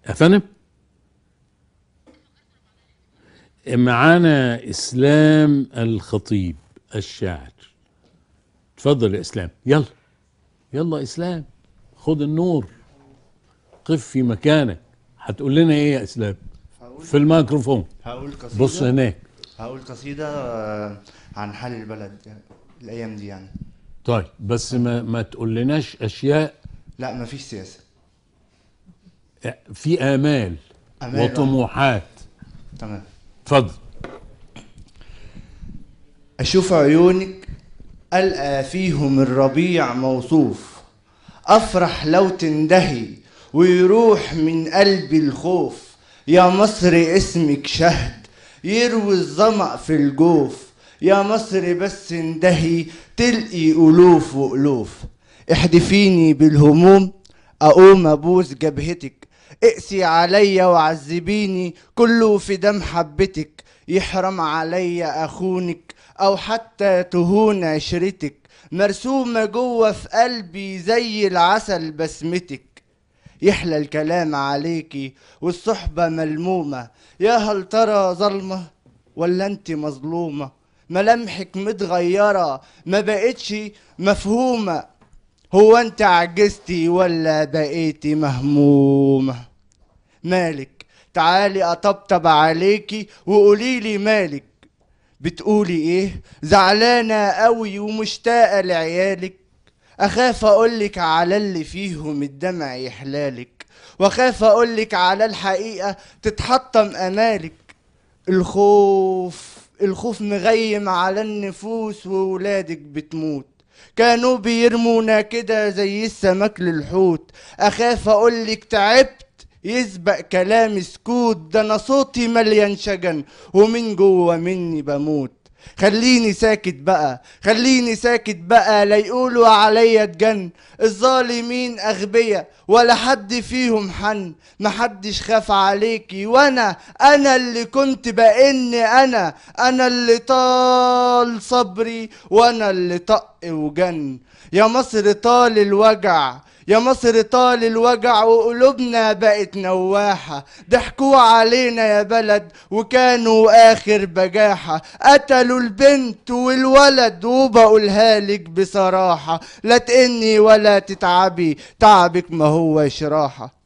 يا فندم، معانا اسلام الخطيب الشاعر. اتفضل يا اسلام. يلا يلا اسلام، خد النور، قف في مكانك. هتقول لنا ايه يا اسلام؟ هقول في الميكروفون. هقول بص قصيدة هناك. هقول قصيدة عن حال البلد الأيام دي يعني. طيب بس ما تقول لناش اشياء. لا، مفيش سياسة. في امال أمان واحد. وطموحات. تمام. اتفضل. أشوف عيونك ألقى فيهم الربيع موصوف، أفرح لو تندهي ويروح من قلبي الخوف. يا مصر اسمك شهد يروي الظمأ في الجوف، يا مصر بس اندهي تلقي ألوف وألوف. احدفيني بالهموم أقوم أبوس جبهتك، اقسي عليا وعذبيني كله في دم حبتك. يحرم عليا أخونك أو حتى تهون عشرتك، مرسومة جوه في قلبي زي العسل بسمتك. يحلى الكلام عليكي والصحبة ملمومة، يا هل ترى ظلمة ولا انت مظلومة؟ ملامحك متغيرة ما بقتش مفهومة، هو انت عجزتي ولا بقيتي مهمومة؟ مالك؟ تعالي اطبطب عليكي وقوليلي مالك. بتقولي ايه؟ زعلانة قوي ومشتاقة لعيالك؟ اخاف اقولك على اللي فيهم الدمع يحلالك، واخاف اقولك على الحقيقة تتحطم امالك. الخوف مغيم على النفوس وولادك بتموت، كانوا بيرمونا كده زي السمك للحوت. اخاف اقولك تعبت يسبق كلامي سكوت، ده انا صوتي مليان شجن ومن جوه مني بموت. خليني ساكت بقى، خليني ساكت بقى، لا يقولوا عليا اتجن. الظالمين اغبياء ولا حد فيهم حن، محدش خاف عليكي وانا اللي كنت بأني انا اللي طال صبري وانا اللي طق وجن. يا مصر طال الوجع، يا مصر طال الوجع وقلوبنا بقت نواحة. ضحكوا علينا يا بلد وكانوا آخر بجاحة، قتلوا البنت والولد وبقولها لك بصراحة، لا تئني ولا تتعبي تعبك ما هوش راحة.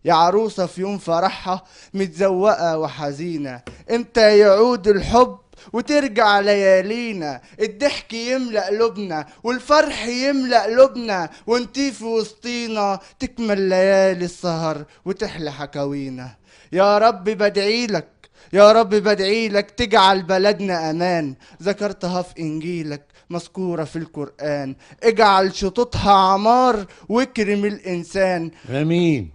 يا عروسة في يوم فرحها متزوقة وحزينة، امتى يعود الحب وترجع ليالينا؟ الضحك يملأ قلوبنا والفرح يملأ قلوبنا، وانتي في وسطينا تكمل ليالي السهر وتحلى حكاوينا. يا رب بدعيلك، يا رب بدعيلك تجعل بلدنا أمان، ذكرتها في إنجيلك مذكورة في القرآن، اجعل شطوطها عمار واكرم الإنسان. امين.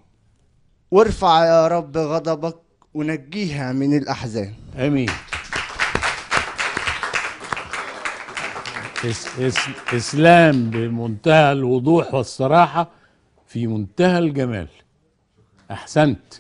وارفع يا رب غضبك ونجيها من الأحزان. امين. اسلام بمنتهى الوضوح والصراحة، في منتهى الجمال. احسنت.